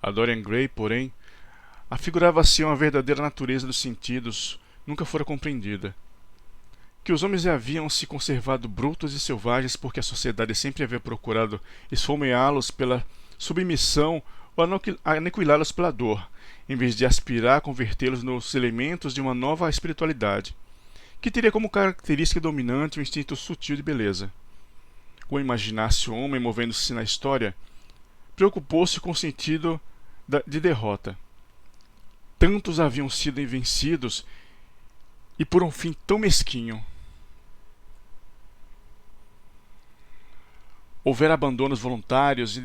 A Dorian Gray, porém, afigurava-se uma verdadeira natureza dos sentidos, nunca fora compreendida. Que os homens haviam se conservado brutos e selvagens porque a sociedade sempre havia procurado esfomeá-los pela submissão ou aniquilá-los pela dor, em vez de aspirar a convertê-los nos elementos de uma nova espiritualidade, que teria como característica dominante o instinto sutil de beleza. Ou imaginar-se o homem movendo-se na história, preocupou-se com o sentido de derrota. Tantos haviam sido vencidos e por um fim tão mesquinho. Houvera abandonos voluntários e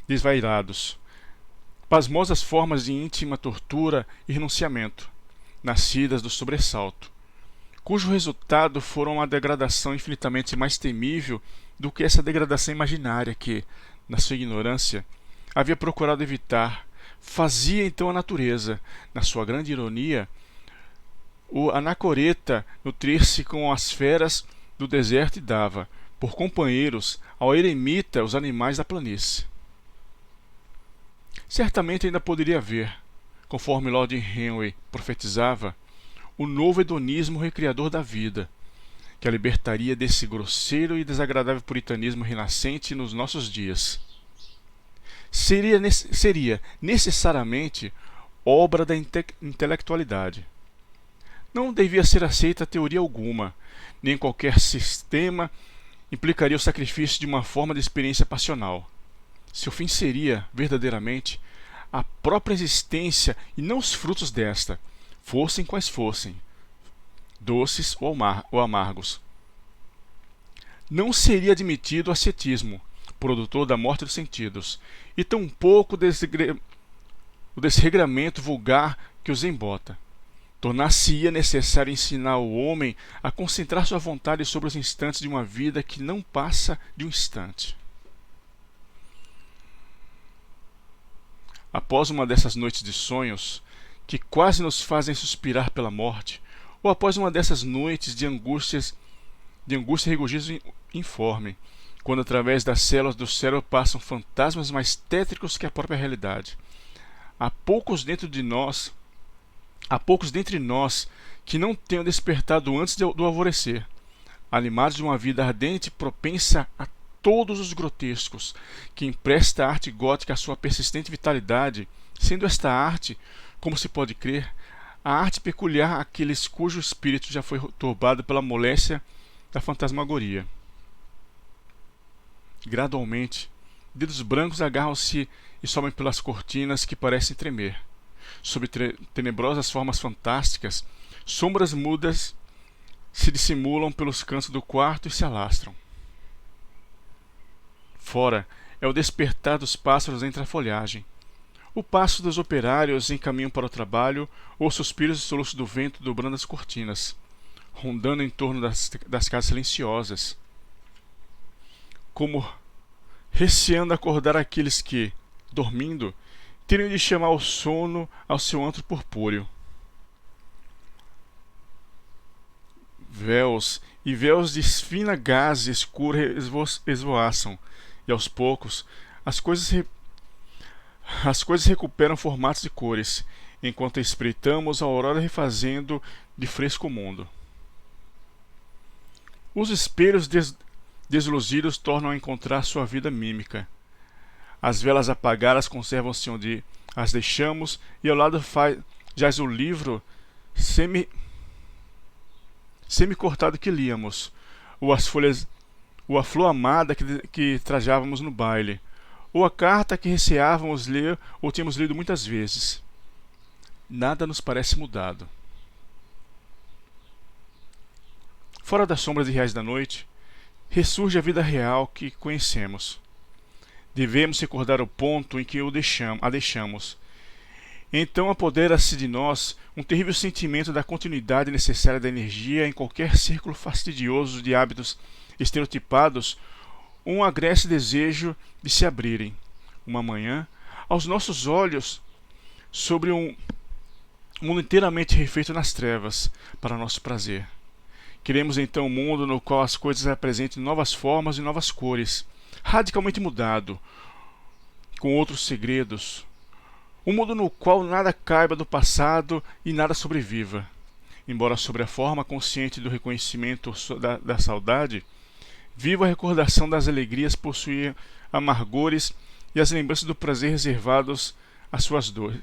desvairados, pasmosas formas de íntima tortura e renunciamento, nascidas do sobressalto, cujo resultado foram uma degradação infinitamente mais temível do que essa degradação imaginária que, na sua ignorância, havia procurado evitar. Fazia então a natureza, na sua grande ironia, o anacoreta nutrir-se com as feras do deserto e dava, por companheiros, ao eremita os animais da planície. Certamente ainda poderia haver, conforme Lord Henry profetizava, o novo hedonismo recriador da vida, que a libertaria desse grosseiro e desagradável puritanismo renascente nos nossos dias. Seria necessariamente obra da intelectualidade. Não devia ser aceita teoria alguma, nem qualquer sistema implicaria o sacrifício de uma forma de experiência passional. Seu fim seria, verdadeiramente, a própria existência e não os frutos desta, fossem quais fossem, doces ou amargos. Não seria admitido o ascetismo, produtor da morte dos sentidos, e tampouco o desregramento vulgar que os embota. Tornar-se-ia necessário ensinar o homem a concentrar sua vontade sobre os instantes de uma vida que não passa de um instante. Após uma dessas noites de sonhos, que quase nos fazem suspirar pela morte, ou após uma dessas noites de angústia e regozijo informe, quando através das células do cérebro passam fantasmas mais tétricos que a própria realidade, há poucos dentre nós que não tenham despertado antes do alvorecer, animados de uma vida ardente e propensa a todos os grotescos, que empresta a arte gótica a sua persistente vitalidade, sendo esta arte, como se pode crer, a arte peculiar àqueles cujo espírito já foi turbado pela moléstia da fantasmagoria. Gradualmente, dedos brancos agarram-se e sobem pelas cortinas que parecem tremer. Sob tenebrosas formas fantásticas, sombras mudas se dissimulam pelos cantos do quarto e se alastram. Fora é o despertar dos pássaros entre a folhagem, o passo dos operários em caminho para o trabalho ou os suspiros e soluços do vento dobrando as cortinas, rondando em torno das casas silenciosas, como receando acordar aqueles que, dormindo, teriam de chamar o sono ao seu antro purpúreo. Véus e véus de fina gaze escura esvoaçam, e aos poucos as coisas recuperam formatos e cores, enquanto espreitamos a aurora refazendo de fresco o mundo. Os espelhos desluzidos tornam a encontrar sua vida mímica. As velas apagadas conservam-se onde as deixamos, e ao lado jaz o livro semi-cortado que líamos, ou a flor amada que trajávamos no baile, ou a carta que receávamos ler ou tínhamos lido muitas vezes. Nada nos parece mudado. Fora das sombras irreais da noite, ressurge a vida real que conhecemos. Devemos recordar o ponto em que a deixamos. Então apodera-se de nós um terrível sentimento da continuidade necessária da energia em qualquer círculo fastidioso de hábitos estereotipados, um agreste desejo de se abrirem, uma manhã, aos nossos olhos, sobre um mundo inteiramente refeito nas trevas, para nosso prazer. Queremos então um mundo no qual as coisas apresentem novas formas e novas cores, radicalmente mudado, com outros segredos, Um mundo no qual nada caiba do passado e nada sobreviva. Embora sobre a forma consciente do reconhecimento da saudade, viva a recordação das alegrias possuir amargores e as lembranças do prazer reservados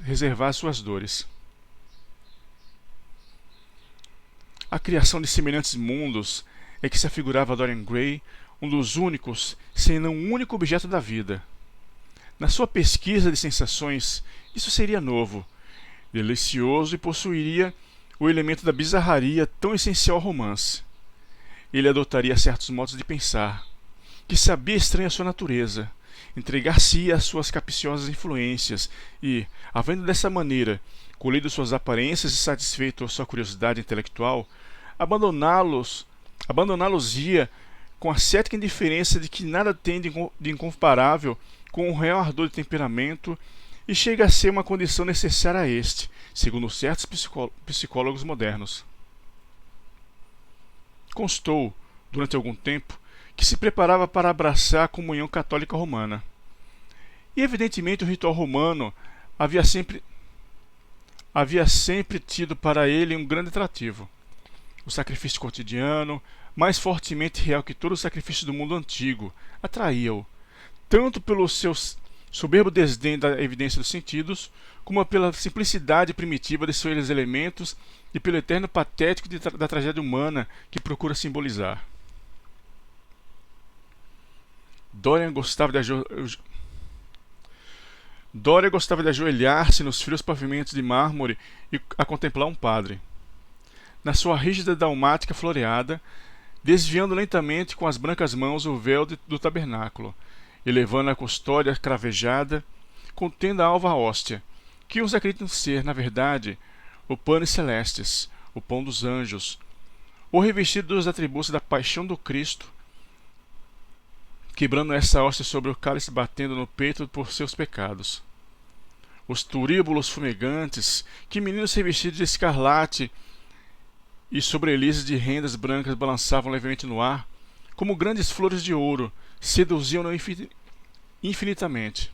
reservar às suas dores. A criação de semelhantes mundos é que se afigurava a Dorian Gray um dos únicos, se não um único objeto da vida. Na sua pesquisa de sensações, isso seria novo, delicioso e possuiria o elemento da bizarraria tão essencial ao romance. Ele adotaria certos modos de pensar, que sabia estranha à sua natureza, entregar-se-ia às suas capciosas influências e, havendo dessa maneira colhido suas aparências e satisfeito a sua curiosidade intelectual, abandoná-los-ia com a cética indiferença de que nada tem de incomparável com o real ardor de temperamento e chega a ser uma condição necessária a este, segundo certos psicólogos modernos. Constou, durante algum tempo, que se preparava para abraçar a comunhão católica romana. E evidentemente o ritual romano havia sempre tido para ele um grande atrativo. O sacrifício cotidiano, mais fortemente real que todo o sacrifício do mundo antigo, atraía-o, tanto pelo seu soberbo desdém da evidência dos sentidos, como pela simplicidade primitiva de seus elementos e pelo eterno patético da tragédia humana que procura simbolizar. Dorian gostava de ajoelhar-se nos frios pavimentos de mármore e a contemplar um padre. Na sua rígida dalmática floreada, desviando lentamente com as brancas mãos o véu do tabernáculo, elevando a custódia cravejada, contendo a alva hóstia, que uns acreditam ser, na verdade, o panis celestis, o pão dos anjos, ou revestido dos atributos da paixão do Cristo, quebrando essa hóstia sobre o cálice batendo no peito por seus pecados. Os turíbulos fumegantes, que meninos revestidos de escarlate e sobrelises de rendas brancas balançavam levemente no ar, como grandes flores de ouro, seduziam-no infinitamente.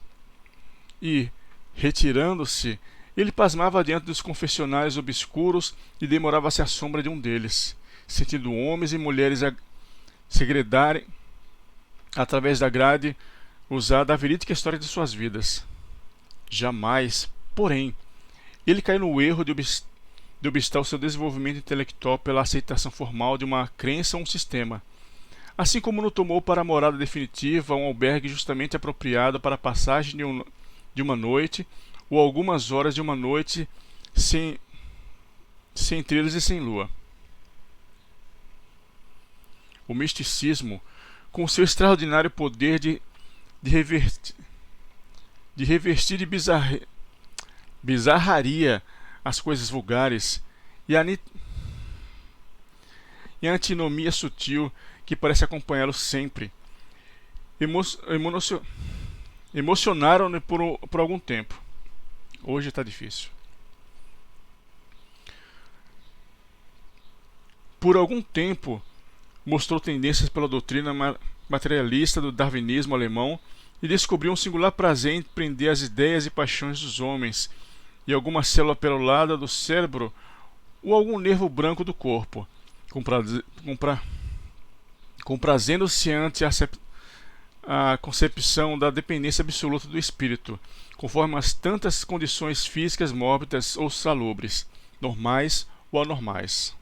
E, retirando-se, ele pasmava diante dos confessionários obscuros e demorava-se à sombra de um deles, sentindo homens e mulheres segredarem, através da grade usada, a verídica história de suas vidas. Jamais, porém, ele caiu no erro de obstar o seu desenvolvimento intelectual pela aceitação formal de uma crença ou um sistema, assim como não tomou para a morada definitiva um albergue justamente apropriado para a passagem de uma noite ou algumas horas de uma noite sem trilhas e sem lua. O misticismo, com seu extraordinário poder de revestir de bizarraria as coisas vulgares, e a antinomia sutil que parece acompanhá-lo sempre, emocionaram-no por algum tempo. Hoje está difícil. Por algum tempo, mostrou tendências pela doutrina materialista do darwinismo alemão e descobriu um singular prazer em prender as ideias e paixões dos homens e alguma célula perolada do cérebro ou algum nervo branco do corpo, comprazendo-se ante a concepção da dependência absoluta do espírito, conforme as tantas condições físicas mórbidas ou salubres, normais ou anormais.